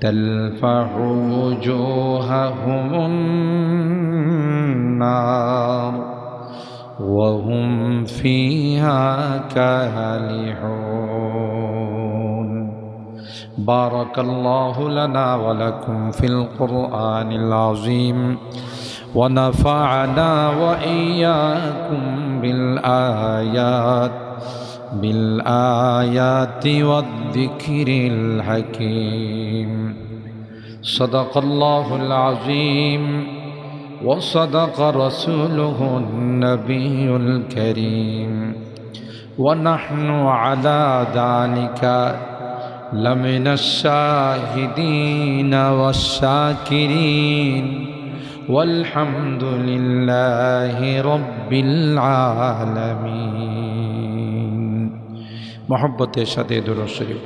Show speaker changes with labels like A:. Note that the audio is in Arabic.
A: تلفح وجوههم النار وهم فيها كالحون. بارك الله لنا ولكم في القرآن العظيم ونفعنا وإياكم بالآيات والذكر الحكيم. صدق الله العظيم وصدق رسوله النبي الكريم ونحن على ذلك لمن الشاهدين والشاكرين والحمد لله رب العالمين. محبت সাথে দুরূদ শরীফ।